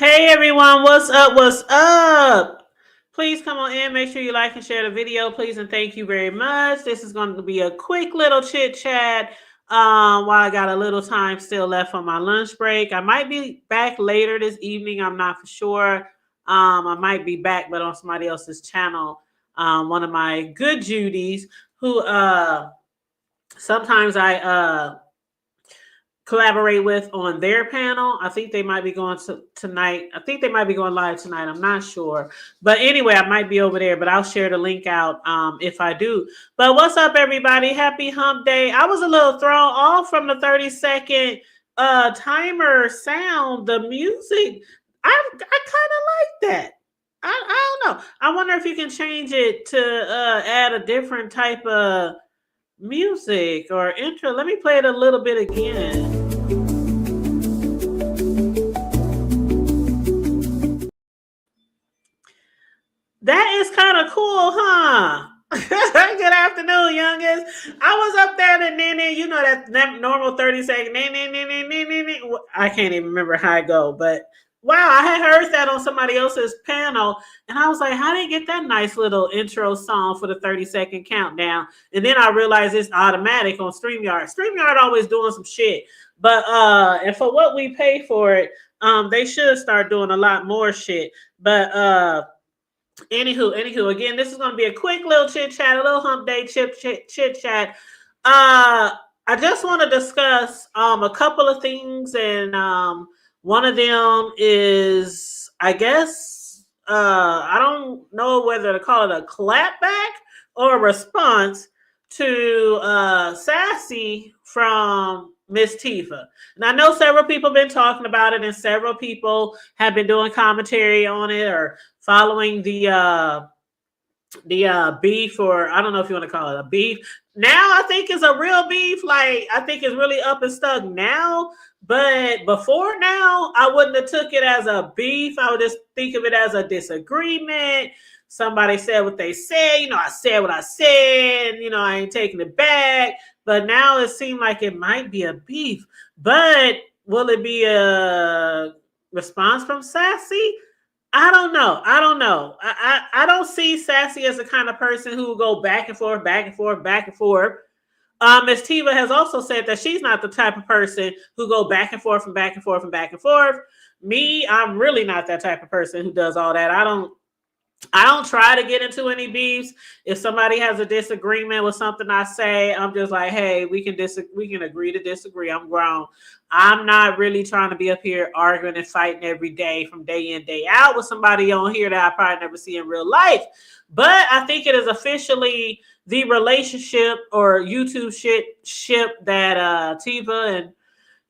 Hey everyone, what's up? What's up? Please come on in. Make sure you like and share the video, please, and thank you very much. This is going to be a quick little chit chat while I got a little time still left on my lunch break. I might be back later this evening. I'm not for sure. I might be back, but on somebody else's channel. One of my good Judies who sometimes I collaborate with on their panel. I think they might be going to tonight. I think they might be going live tonight. I'm not sure. But anyway, I might be over there, but I'll share the link out if I do. But what's up, everybody? Happy hump day. I was a little thrown off from the 30-second timer sound, the music. I kind of like that. I don't know. I wonder if you can change it to add a different type of music or intro. Let me play it a little bit again. That is kind of cool, huh? Good afternoon, youngest. I was up there and then you know that normal 30-second. I can't even remember how I go, but wow, I had heard that on somebody else's panel, and I was like, how did they get that nice little intro song for the 30-second countdown? And then I realized it's automatic on StreamYard. StreamYard always doing some shit. But and for what we pay for it, they should start doing a lot more shit. But anywho, again, this is going to be a quick little chit chat, a little hump day chit chat. I just want to discuss a couple of things, and one of them is, I guess, I don't know whether to call it a clapback or a response to Sassy from Miss Tifa. And I know several people have been talking about it, and several people have been doing commentary on it or following the beef, or I don't know if you want to call it a beef. Now I think it's a real beef. Like, I think it's really up and stuck now. But before now, I wouldn't have took it as a beef. I would just think of it as a disagreement. Somebody said what they said. I said what I said. I ain't taking it back. But now it seemed like it might be a beef. But will it be a response from Sassy? I don't know. I don't see Sassy as the kind of person who will go back and forth, back and forth, back and forth. Miss Tiva has also said that she's not the type of person who go back and forth and back and forth and back and forth. Me, I'm really not that type of person who does all that. I don't try to get into any beefs. If somebody has a disagreement with something I say, I'm just like, hey, we can agree to disagree. I'm grown. I'm not really trying to be up here arguing and fighting every day from day in, day out with somebody on here that I probably never see in real life. But I think it is officially the relationship or YouTube ship that Tiva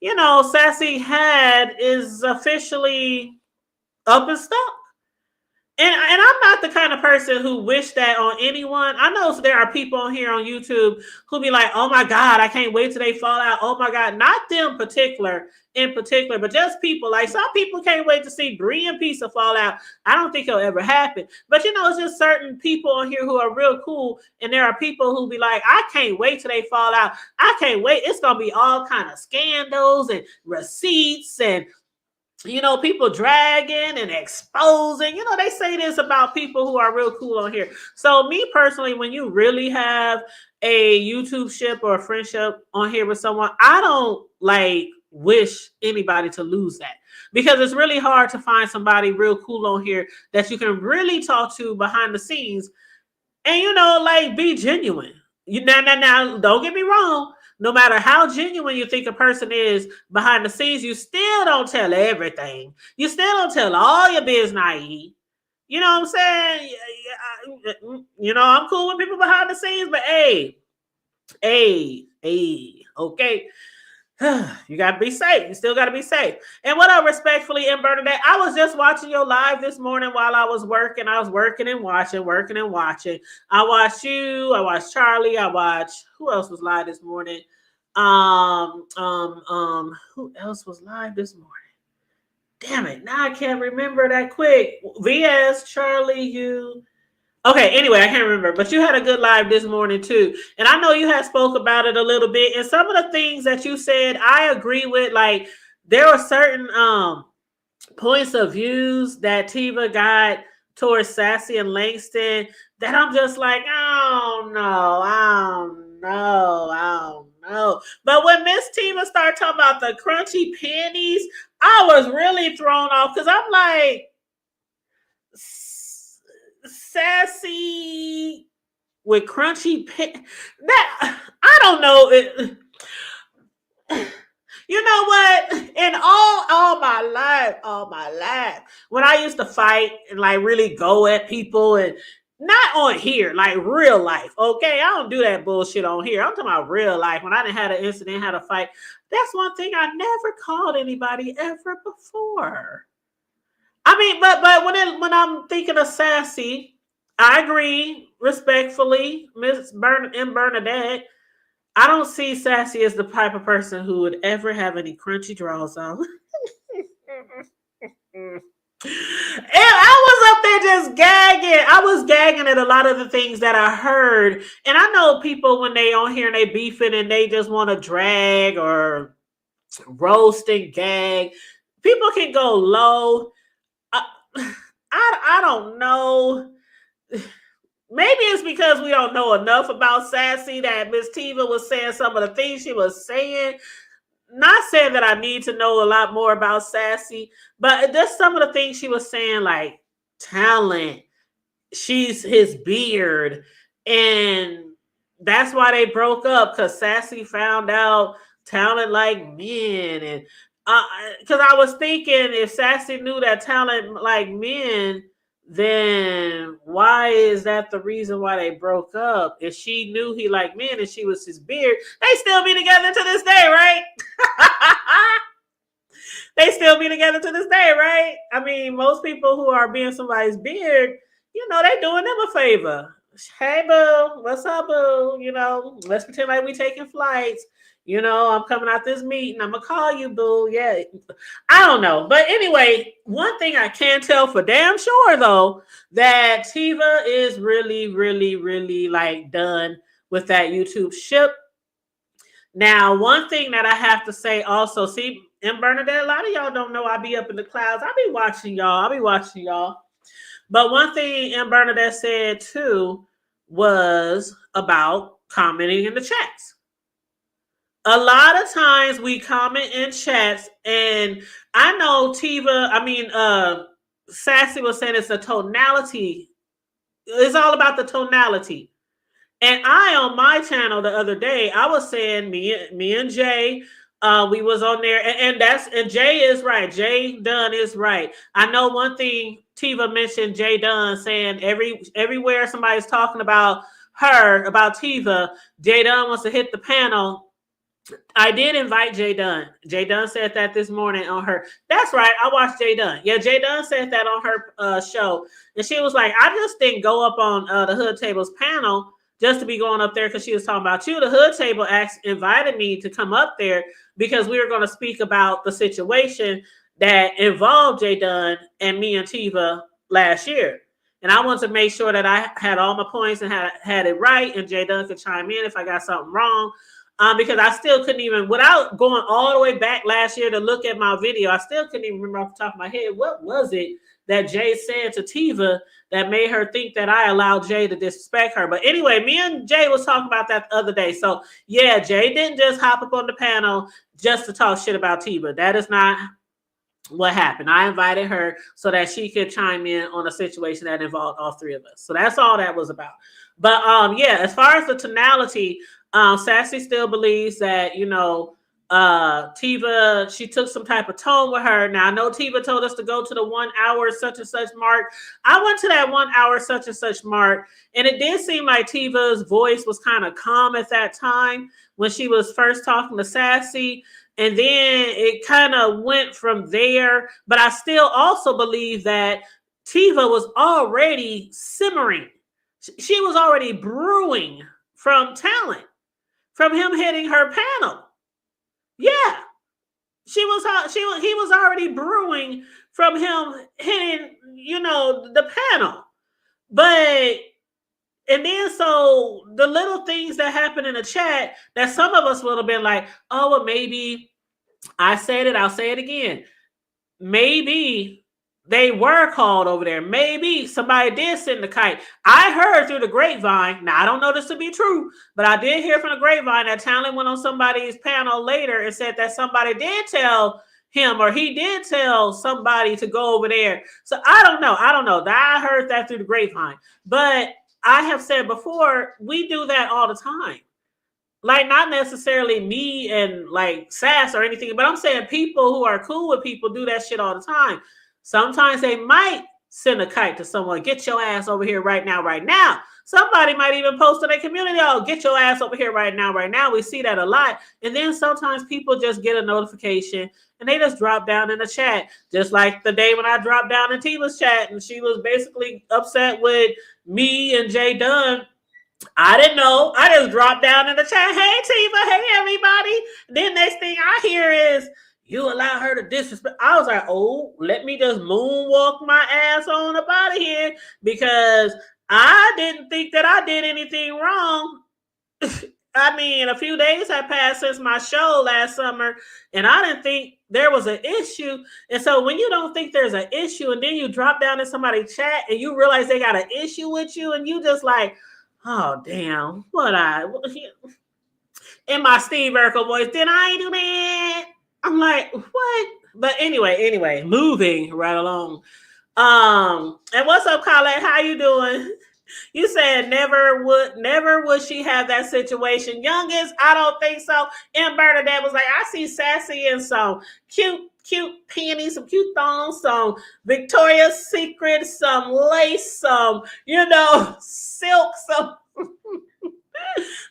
and Sassy had is officially up and stuck. And I'm not the kind of person who wish that on anyone. I know there are people on here on YouTube who be like, oh my God, I can't wait till they fall out. Oh my God. Not them in particular, but just people. Like, some people can't wait to see Brie and Pizza fall out. I don't think it'll ever happen. But it's just certain people on here who are real cool. And there are people who be like, I can't wait till they fall out. I can't wait. It's going to be all kind of scandals and receipts and people dragging and exposing. They say this about people who are real cool on here. So me personally, when you really have a YouTube ship or a friendship on here with someone, I don't wish anybody to lose that, because it's really hard to find somebody real cool on here that you can really talk to behind the scenes and be genuine. Now, don't get me wrong. No matter how genuine you think a person is behind the scenes, you still don't tell everything. You still don't tell all your business. You know what I'm saying? I'm cool with people behind the scenes, but hey, okay. You got to be safe. You still got to be safe. And what up, respectfully, and Bernadette, I was just watching your live this morning while I was working. I was working and watching. I watched you. I watched Charlie. Who else was live this morning? Who else was live this morning? Damn it. Now I can't remember that quick. VS, Charlie, you. Okay, anyway, I can't remember, but you had a good live this morning too. And I know you had spoke about it a little bit. And some of the things that you said, I agree with. Like, there are certain points of views that Tiva got towards Sassy and Langston that I'm just like, I don't know, I don't know, I don't know. But when Miss Tiva started talking about the crunchy panties, I was really thrown off because I'm like, Sassy with crunchy pan. That I don't know. You know what? In all my life, when I used to fight and like really go at people and not on here, like real life. Okay, I don't do that bullshit on here. I'm talking about real life. When I didn't have an incident, had a fight. That's one thing I never called anybody ever before. I mean, but when I'm thinking of Sassy, I agree respectfully, Bernadette. I don't see Sassy as the type of person who would ever have any crunchy draws on. And I was up there just gagging. I was gagging at a lot of the things that I heard. And I know people when they on here and they beefing and they just want to drag or roast and gag. People can go low. I, I don't know. Maybe it's because we don't know enough about Sassy that Miss Tiva was saying some of the things she was saying. Not saying that I need to know a lot more about Sassy, but just some of the things she was saying, like talent. She's his beard, and that's why they broke up because Sassy found out talent like men, and because I was thinking if Sassy knew that talent like men, then why is that the reason why they broke up? If she knew he liked men and she was his beard, they still be together to this day, right? They still be together to this day, right? I mean, most people who are being somebody's beard, they doing them a favor. Hey, boo, what's up, boo? Let's pretend like we taking flights. I'm coming out this meeting. I'm gonna call you, boo. Yeah, I don't know, but anyway, one thing I can tell for damn sure though that Tiva is really, really, really like done with that YouTube ship. Now, one thing that I have to say also, see, and Bernadette, a lot of y'all don't know I be up in the clouds. I be watching y'all. But one thing and Bernadette said too was about commenting in the chats. A lot of times we comment in chats, and I know Sassy was saying it's a tonality. It's all about the tonality. And I on my channel the other day, I was saying me and Jay, we was on there, and Jay is right. Jay Dunn is right. I know one thing Tiva mentioned Jay Dunn saying everywhere somebody's talking about her, about Tiva, Jay Dunn wants to hit the panel. I did invite Jay Dunn. Jay Dunn said that this morning on her. That's right. I watched Jay Dunn. Yeah, Jay Dunn said that on her show. And she was like, I just didn't go up on the Hood Table's panel just to be going up there because she was talking about you. The Hood Table invited me to come up there because we were going to speak about the situation that involved Jay Dunn and me and Tiva last year. And I wanted to make sure that I had all my points and had it right, and Jay Dunn could chime in if I got something wrong. Because I still couldn't even, without going all the way back last year to look at my video, I still couldn't even remember off the top of my head what was it that Jay said to Tiva that made her think that I allowed Jay to disrespect her. But anyway, me and Jay was talking about that the other day. So yeah, Jay didn't just hop up on the panel just to talk shit about Tiva. That is not what happened. I invited her so that she could chime in on a situation that involved all three of us. So that's all that was about. But yeah, as far as the tonality, Sassy still believes that, Tiva, she took some type of tone with her. Now, I know Tiva told us to go to the 1 hour such and such mark. I went to that 1 hour such and such mark, and it did seem like Tiva's voice was kind of calm at that time when she was first talking to Sassy. And then it kind of went from there. But I still also believe that Tiva was already simmering. She was already brewing from talent, from him hitting her panel. Yeah, he was already brewing from him hitting, the panel. But and then so the little things that happen in the chat that some of us would have been like, oh, well, maybe I said it, I'll say it again. maybe they were called over there. Maybe somebody did send the kite. I heard through the grapevine. Now I don't know this to be true, but I did hear from the grapevine that Talon went on somebody's panel later and said that somebody did tell him, or he did tell somebody to go over there. So I don't know. I heard that through the grapevine. But I have said before, we do that all the time. Like, not necessarily me and like Sass or anything, but I'm saying people who are cool with people do that shit all the time. Sometimes they might send a kite to someone, get your ass over here right now, right now. Somebody might even post in their community, oh, get your ass over here right now, right now. We see that a lot. And then sometimes people just get a notification and they just drop down in the chat. Just like the day when I dropped down in Tiva's chat and she was basically upset with me and Jay Dunn. I didn't know. I just dropped down in the chat. Hey, Tiva. Hey, everybody. Then next thing I hear is, you allow her to disrespect. I was like, oh, let me just moonwalk my ass on up out of here, because I didn't think that I did anything wrong. I mean, a few days had passed since my show last summer, and I didn't think there was an issue. And so when you don't think there's an issue, and then you drop down in somebody's chat and you realize they got an issue with you, and you just like, oh, damn, in my Steve Urkel voice, did I do that? I'm like, what? But anyway, moving right along. And what's up, Colette? How you doing? You said never would she have that situation. Youngest, I don't think so. And Bernadette was like, I see Sassy in some cute panties, some cute thongs, some Victoria's Secret, some lace, some, silk, some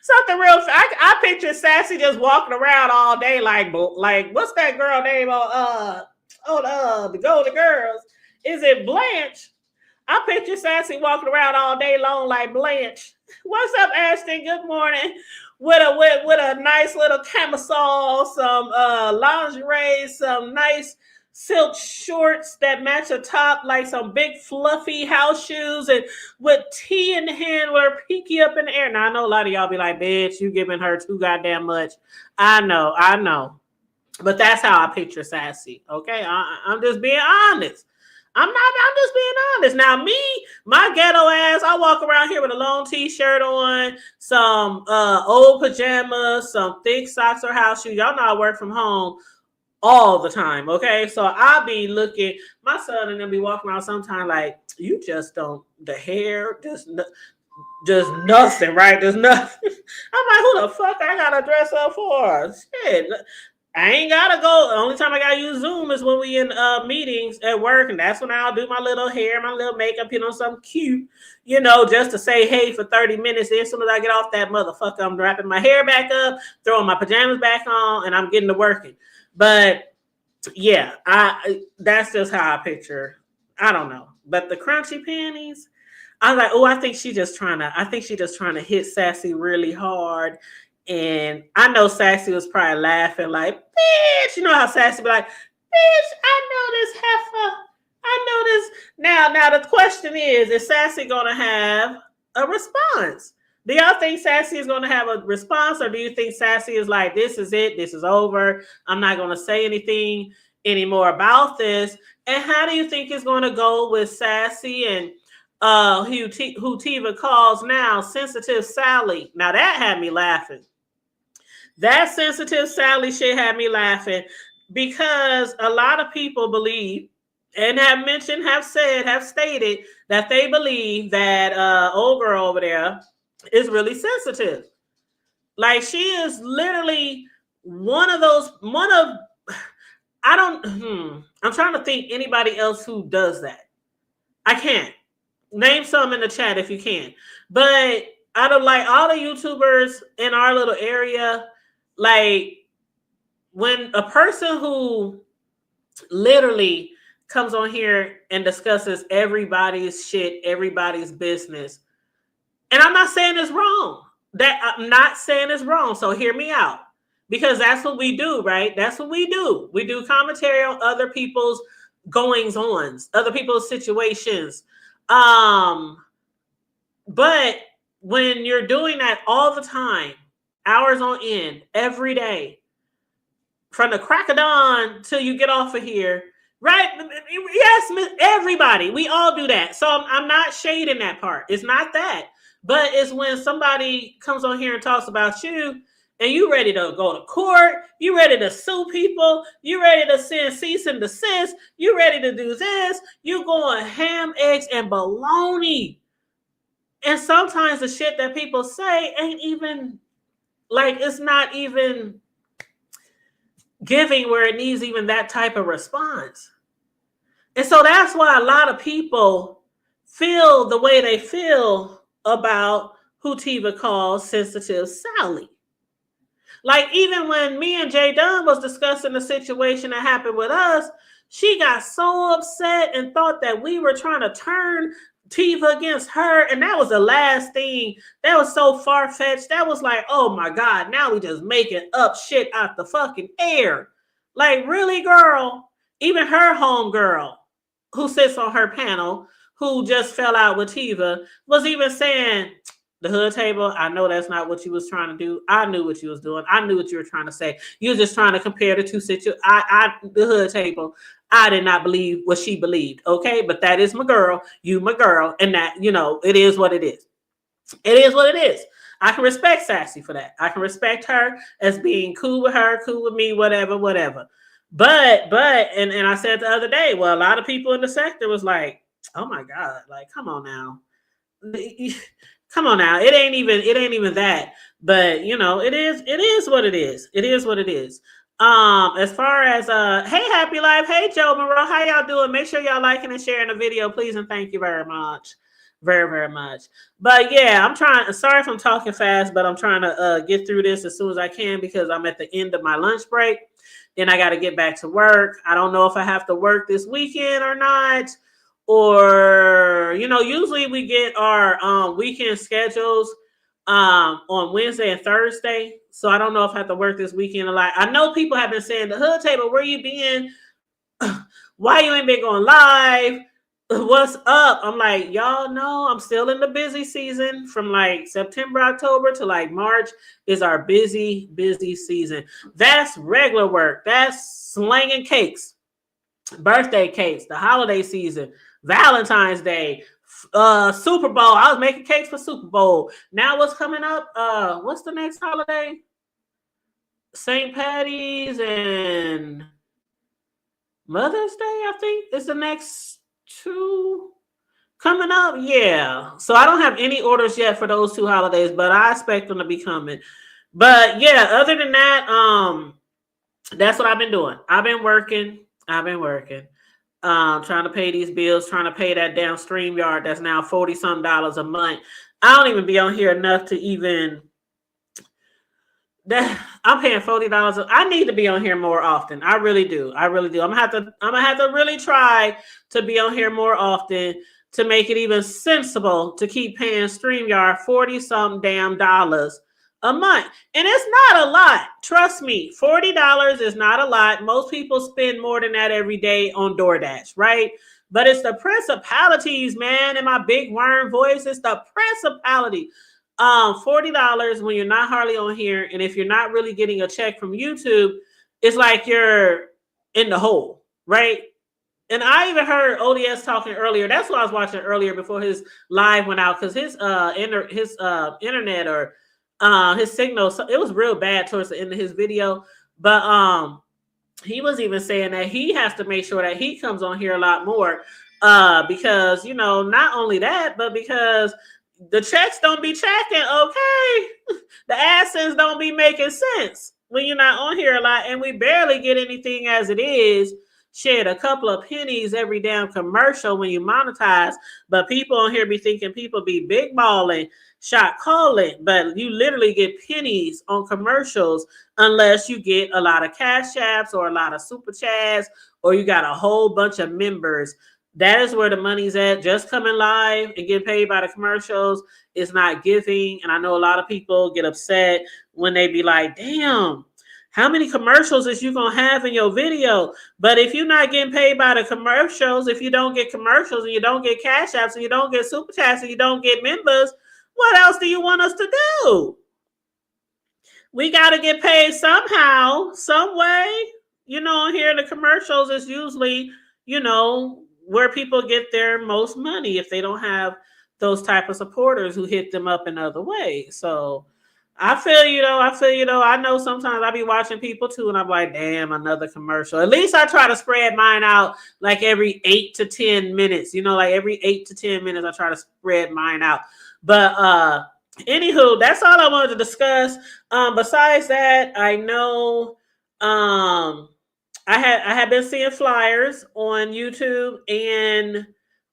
something real. I picture Sassy just walking around all day like what's that girl name on the Golden Girls? Is it Blanche? I picture Sassy walking around all day long like Blanche. What's up, Ashton? Good morning. With a nice little camisole, some lingerie, some nice silk shorts that match a top, like some big fluffy house shoes, and with tea in the hand with her peaky up in the air. Now I know a lot of y'all be like, bitch, you giving her too goddamn much. I know. But that's how I picture Sassy. Okay, I'm just being honest. I'm just being honest. Now, me, my ghetto ass, I walk around here with a long t-shirt on, some old pajamas, some thick socks or house shoes. Y'all know I work from home all the time, okay? So I'll be looking, my son and them be walking around sometime like, you just don't, the hair, just nothing, right? There's nothing. I'm like, who the fuck I gotta dress up for? Shit. I ain't gotta go. The only time I gotta use Zoom is when we in meetings at work, and that's when I'll do my little hair, my little makeup, something cute, just to say hey for 30 minutes. Then as soon as I get off that motherfucker, I'm wrapping my hair back up, throwing my pajamas back on, and I'm getting to working. But yeah, that's just how I picture. I don't know, but the crunchy panties, I was like, oh, I think she's just trying to hit Sassy really hard. And I know Sassy was probably laughing like, bitch, you know how Sassy be like, bitch, I know this heifer. I know this. Now the question is Sassy going to have a response? Do y'all think Sassy is going to have a response, or do you think Sassy is like, this is it, this is over, I'm not going to say anything anymore about this? And how do you think it's going to go with Sassy and who Tiva calls now Sensitive Sally? Now that had me laughing. That Sensitive Sally shit had me laughing, because a lot of people believe and have stated that they believe that old girl over there is really sensitive. Like, she is literally I'm trying to think anybody else who does that. I can't. Name some in the chat if you can. But out of like all the YouTubers in our little area, like, when a person who literally comes on here and discusses everybody's shit, everybody's business, and I'm not saying it's wrong. So hear me out, because that's what we do, right? That's what we do. We do commentary on other people's goings-ons, other people's situations. But when you're doing that all the time, hours on end, every day, from the crack of dawn till you get off of here, Right? Yes, everybody. We all do that. So I'm not shading that part. It's not that. But it's when somebody comes on here and talks about you and you ready to go to court, you ready to sue people, you ready to send cease and desist, you ready to do this, you going ham, eggs, and bologna. And sometimes the shit that people say ain't even like it's not even giving where it needs even that type of response. And so that's why a lot of people feel the way they feel about who Tiva calls Sensitive Sally. Like even when me and Jay Dunn was discussing the situation that happened with us, she got so upset and thought that we were trying to turn Tiva against her. And that was the last thing. That was so far-fetched. That was like, oh my God, now we just making up shit out the fucking air. Like, really, girl? Even her homegirl, who sits on her panel, who just fell out with Tiva, was even saying, the hood table, I know that's not what you was trying to do. I knew what you was doing. I knew what you were trying to say. You were just trying to compare the two situations. The hood table, I did not believe what she believed. Okay, but that is my girl. You my girl, and that it is what it is. It is what it is. I can respect Sassy for that. I can respect her as being cool with her, cool with me, whatever. But and I said the other day, well, a lot of people in the sector was like, oh my God, like come on now. Come on now. It ain't even that. But it is what it is. It is what it is. As far as hey Happy Life, hey Joe Monroe, how y'all doing? Make sure y'all liking and sharing the video, please, and thank you very much. Very, very much. But yeah, sorry if I'm talking fast, but I'm trying to get through this as soon as I can because I'm at the end of my lunch break. Then I got to get back to work. I don't know if I have to work this weekend or not. Or usually we get our weekend schedules on Wednesday and Thursday, so I don't know if I have to work this weekend a lot. I know people have been saying, the hood table, where you been? Why you ain't been going live? What's up? I'm like, y'all know I'm still in the busy season. From like September, October to like March is our busy season. That's regular work. That's slanging cakes, birthday cakes, the holiday season, Valentine's Day, Super Bowl. I was making cakes for Super Bowl. Now what's coming up? What's the next holiday? St. Patty's and Mother's Day, I think, is the next two coming up. Yeah. So I don't have any orders yet for those two holidays, but I expect them to be coming. But yeah, other than that, that's what I've been doing. I've been working. Trying to pay these bills, trying to pay that damn StreamYard that's now $40-some a month. I don't even be on here enough to even that. I'm paying $40. I need to be on here more often. I really do. I'm gonna have to really try to be on here more often to make it even sensible to keep paying StreamYard $40-some damn a month. And it's not a lot. Trust me, $40 is not a lot. Most people spend more than that every day on DoorDash, right? But it's the principalities, man, in my big worm voice. It's the principality. $40 when you're not hardly on here, and if you're not really getting a check from YouTube, it's like you're in the hole, right? And I even heard ODS talking earlier. That's what I was watching earlier before his live went out, because his internet or his signal, it was real bad towards the end of his video. But he was even saying that he has to make sure that he comes on here a lot more, because not only that, but because the checks don't be checking. Okay, the AdSense don't be making sense when you're not on here a lot, and we barely get anything as it is. Shit, a couple of pennies every damn commercial when you monetize. But people on here be thinking people be big balling, shot calling, but you literally get pennies on commercials unless you get a lot of cash apps or a lot of super chats, or you got a whole bunch of members. That is where the money's at. Just coming live and getting paid by the commercials is not giving. And I know a lot of people get upset when they be like, damn, how many commercials is you going to have in your video? But if you're not getting paid by the commercials, if you don't get commercials and you don't get cash apps and you don't get super chats and you don't get members, what else do you want us to do? We got to get paid somehow, some way. Here in the commercials is usually, where people get their most money if they don't have those type of supporters who hit them up in other ways. So I feel you though. I feel you though. I know sometimes I be watching people too, and I'm like, damn, another commercial. At least I try to spread mine out like every 8 to 10 minutes. Like every 8 to 10 minutes, I try to spread mine out. But anywho, that's all I wanted to discuss. Besides that, I know I had been seeing flyers on YouTube and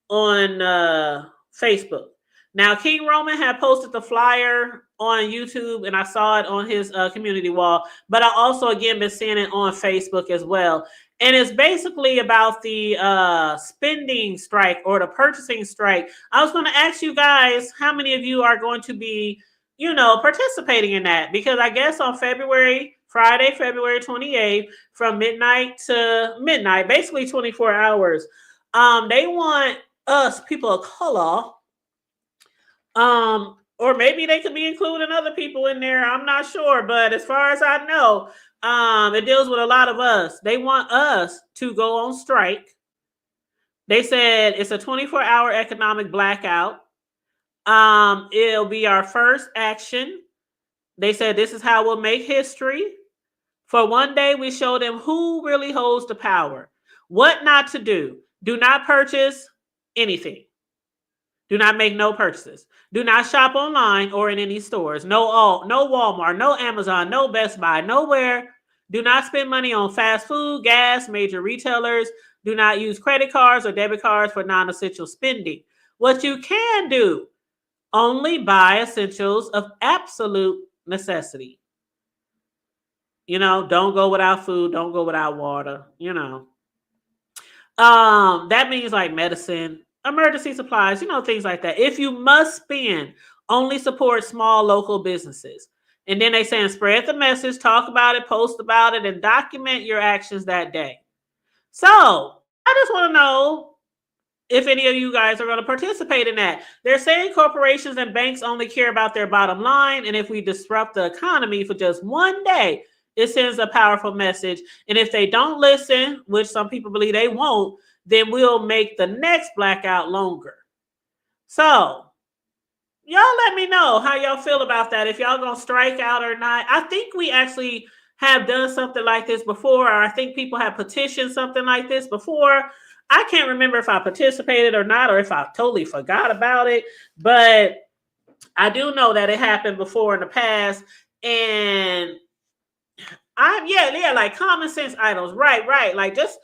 on Facebook. Now, King Roman had posted the flyer on YouTube, and I saw it on his community wall. But I also, again, been seeing it on Facebook as well. And it's basically about the spending strike or the purchasing strike. I was going to ask you guys how many of you are going to be, participating in that, because I guess on Friday, February 28th, from midnight to midnight, basically 24 hours, they want us, people of color, or maybe they could be including other people in there. I'm not sure, but as far as I know, it deals with a lot of us. They want us to go on strike. They said it's a 24-hour economic blackout. It'll be our first action. They said this is how we'll make history. For one day, we show them who really holds the power. What not to do. Do not purchase anything. Do not make no purchases. Do not shop online or in any stores. No Walmart, no Amazon, no Best Buy, nowhere. Do not spend money on fast food, gas, major retailers. Do not use credit cards or debit cards for non-essential spending. What you can do, only buy essentials of absolute necessity. Don't go without food. Don't go without water. That means like medicine, emergency supplies, things like that. If you must spend, only support small local businesses. And then they saying spread the message, talk about it, post about it, and document your actions that day. So I just want to know if any of you guys are going to participate in that. They're saying corporations and banks only care about their bottom line. And if we disrupt the economy for just one day, it sends a powerful message. And if they don't listen, which some people believe they won't, then we'll make the next blackout longer. So y'all let me know how y'all feel about that. If y'all gonna strike out or not. I think we actually have done something like this before, or I think people have petitioned something like this before. I can't remember if I participated or not, or if I totally forgot about it, but I do know that it happened before in the past. And like common sense items. Right. Like just,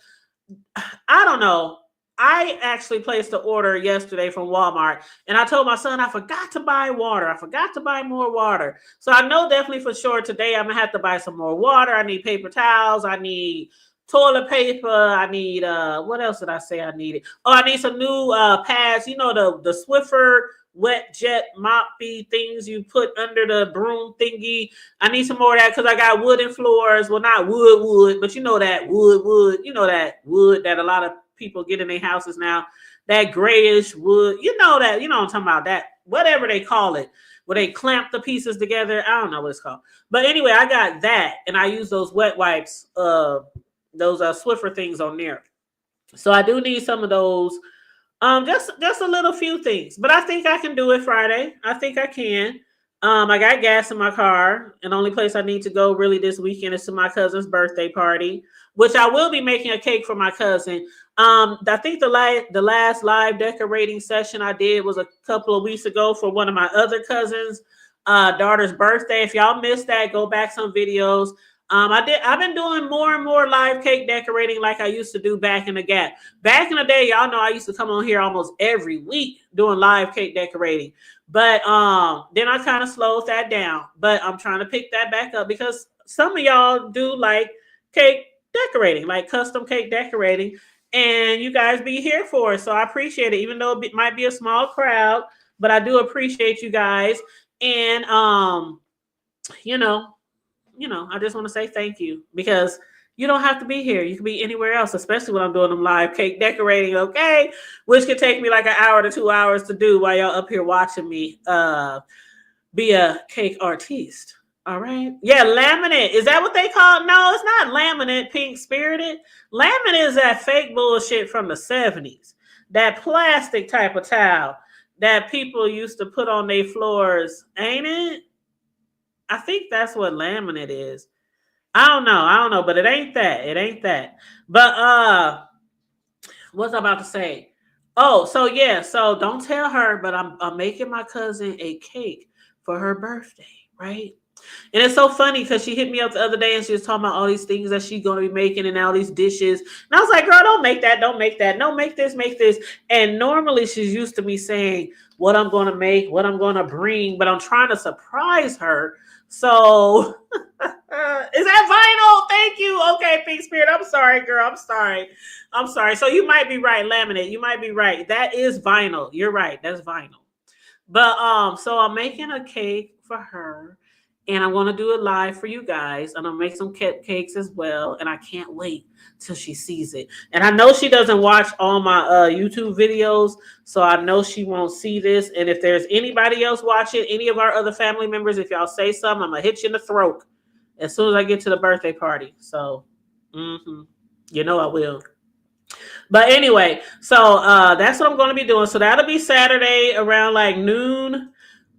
I don't know. I actually placed an order yesterday from Walmart, and I told my son I forgot to buy water. I forgot to buy more water. So I know definitely for sure today I'm going to have to buy some more water. I need paper towels. I need toilet paper. I need, what else did I say I needed? Oh, I need some new pads. The Swiffer wet jet moppy things you put under the broom thingy. I need some more of that because I got wooden floors. Well, not wood, but that wood. That wood that a lot of people get in their houses now. That grayish wood. That. I'm talking about that. Whatever they call it, where they clamp the pieces together. I don't know what it's called. But anyway, I got that, and I use those wet wipes, those Swiffer things on there. So I do need some of those. Just a little few things, but I think I can do it Friday. I think I can. I got gas in my car, and the only place I need to go really this weekend is to my cousin's birthday party, which I will be making a cake for my cousin. I think the last live decorating session I did was a couple of weeks ago for one of my other cousins' daughter's birthday. If y'all missed that, go back some videos. I've been doing more and more live cake decorating like I used to do back in the gap. Back in the day, y'all know I used to come on here almost every week doing live cake decorating. But then I kind of slowed that down. But I'm trying to pick that back up because some of y'all do like cake decorating, like custom cake decorating. And you guys be here for it. So I appreciate it, even though it might be a small crowd. But I do appreciate you guys. And, I just want to say thank you because you don't have to be here. You can be anywhere else, especially when I'm doing them live cake decorating, okay? Which could take me like an hour to 2 hours to do while y'all up here watching me be a cake artiste. All right. Yeah, laminate. Is that what they call it? No, it's not laminate, pink spirited. Laminate is that fake bullshit from the 70s. That plastic type of towel that people used to put on their floors, ain't it? I think that's what laminate is. I don't know, but it ain't that. It ain't that. But what's I about to say? Oh, so yeah, so don't tell her, but I'm making my cousin a cake for her birthday, right? And it's so funny because she hit me up the other day and she was talking about all these things that she's going to be making and all these dishes. And I was like, girl, don't make that. Don't make that. No, make this, make this. And normally she's used to me saying what I'm going to make, what I'm going to bring, but I'm trying to surprise her. So is that vinyl? Thank you. Okay, Pink Spirit. I'm sorry, girl. I'm sorry. I'm sorry. So you might be right, laminate. You might be right. That is vinyl. You're right. That's vinyl. But so I'm making a cake for her and I'm gonna do it live for you guys. And I'll make some cupcakes as well. And I can't wait till she sees it. And I know she doesn't watch all my YouTube videos, so I know she won't see this. And if there's anybody else watching, any of our other family members, if y'all say something, I'm gonna hit you in the throat as soon as I get to the birthday party. So, you know I will. But anyway, so that's what I'm going to be doing. So that'll be Saturday around like noon.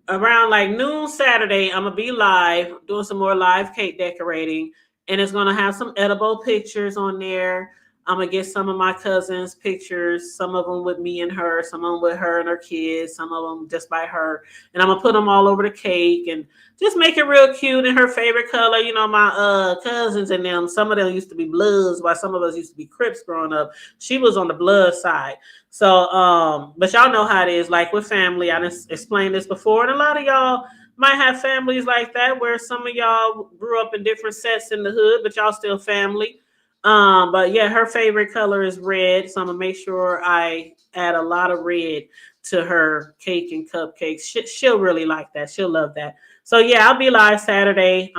Around like noon Saturday, I'm gonna be live doing some more live cake decorating, and it's gonna have some edible pictures on there. I'm gonna get some of my cousins' pictures, some of them with me and her, some of them with her and her kids, some of them just by her, and I'm gonna put them all over the cake and just make it real cute in her favorite color. You know, my cousins and them, some of them used to be Bloods, while some of us used to be Crips growing up. She was on the Blood side. So, but y'all know how it is, like with family. I just explained this before, and a lot of y'all might have families like that where some of y'all grew up in different sets in the hood, but y'all still family. But yeah, her favorite color is red, so I'm gonna make sure I add a lot of red to her cake and cupcakes. She'll really like that. She'll love that. So yeah, I'll be live Saturday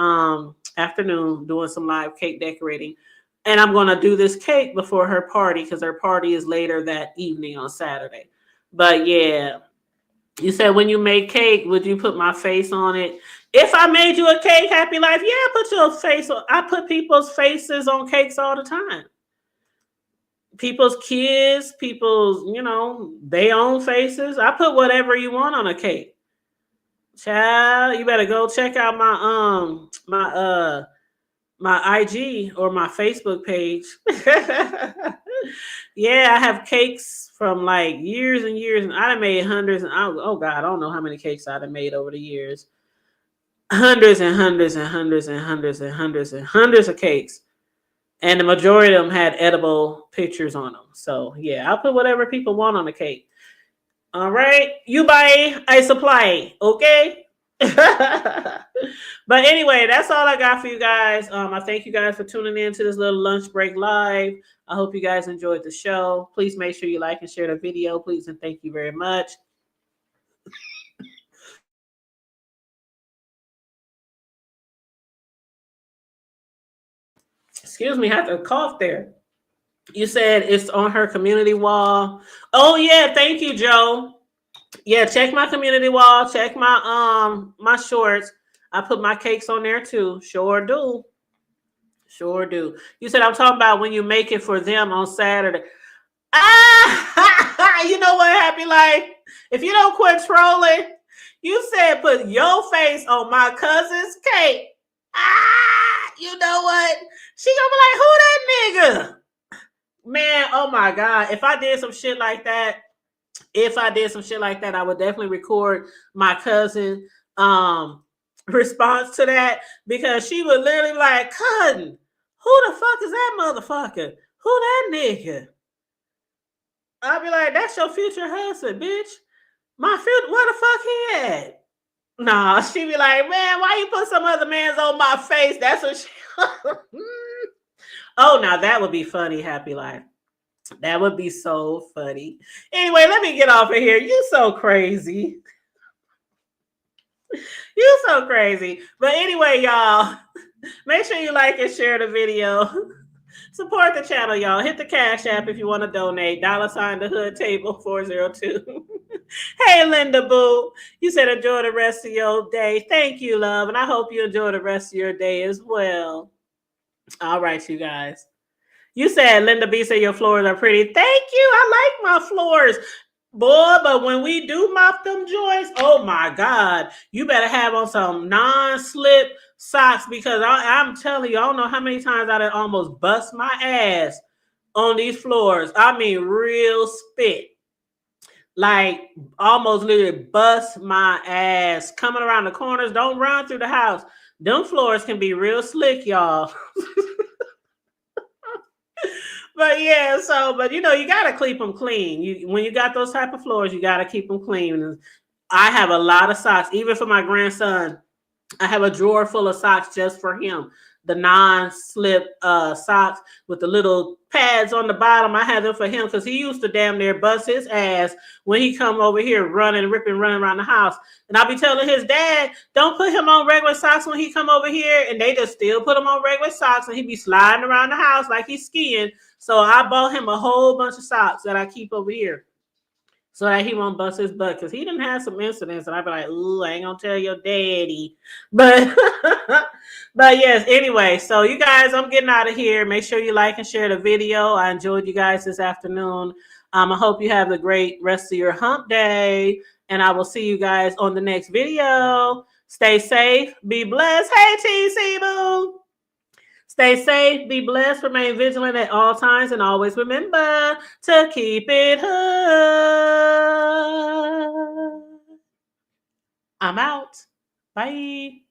afternoon doing some live cake decorating. And I'm going to do this cake before her party because her party is later that evening on Saturday. But yeah, you said when you make cake, would you put my face on it? If I made you a cake, Happy Life, yeah, put your face on. I put people's faces on cakes all the time. People's kids, people's, they own faces. I put whatever you want on a cake. Child, you better go check out my IG or my Facebook page. Yeah, I have cakes from like years and years, and I done made hundreds. And oh God, I don't know how many cakes I done made over the years. Hundreds and hundreds and hundreds and hundreds and hundreds and hundreds of cakes, and the majority of them had edible pictures on them. So yeah, I'll put whatever people want on the cake. All right, you buy, I supply. Okay. But anyway, that's all I got for you guys. I thank you guys for tuning in to this little lunch break live. I hope you guys enjoyed the show. Please make sure you like and share the video, please, and thank you very much. Excuse me, I have to cough there. You said it's on her community wall. Oh yeah, thank you, Joe. Yeah, check my community wall. Check my shorts. I put my cakes on there too. Sure do. Sure do. You said I'm talking about when you make it for them on Saturday. Ah, you know what, Happy Life? If you don't quit trolling, you said put your face on my cousin's cake. Ah, you know what? She gonna be like, who that nigga? Man, oh my God. If I did some shit like that, I would definitely record my cousin response to that because she would literally be like, cousin, who the fuck is that motherfucker? Who that nigga? I'll be like, that's your future husband, bitch. My future, where the fuck he at? Nah, she be like, man, why you put some other man's on my face? That's what she. Oh, now that would be funny, Happy Life. That would be so funny. Anyway, let me get off of here. You so crazy. You so crazy. But anyway, y'all, make sure you like and share the video. Support the channel, y'all. Hit the Cash App if you want to donate. $ the hood table 402. Hey, Linda Boo. You said enjoy the rest of your day. Thank you, love. And I hope you enjoy the rest of your day as well. All right, you guys. You said Linda B said your floors are pretty. Thank you. I like my floors. Boy, but when we do mop them joints, oh my God, you better have on some non-slip socks because I'm telling you, I don't know how many times I done almost bust my ass on these floors. I mean, real spit. Like almost literally bust my ass coming around the corners. Don't run through the house. Them floors can be real slick, y'all. But yeah, but you know, you gotta keep them clean. When you got those type of floors, you gotta keep them clean. I have a lot of socks, even for my grandson. I have a drawer full of socks just for him. The non-slip socks with the little pads on the bottom. I have them for him because he used to damn near bust his ass when he come over here running around the house. And I'll be telling his dad, don't put him on regular socks when he come over here. And they just still put him on regular socks and he be sliding around the house like he's skiing. So I bought him a whole bunch of socks that I keep over here so that he won't bust his butt because he didn't have some incidents and I'd be like, ooh, I ain't gonna tell your daddy. But but yes, anyway, so you guys, I'm getting out of here. Make sure you like and share the video. I enjoyed you guys this afternoon. I hope you have a great rest of your hump day. And I will see you guys on the next video. Stay safe, be blessed. Hey, TC Boo. Stay safe, be blessed, remain vigilant at all times, and always remember to keep it hood. I'm out. Bye.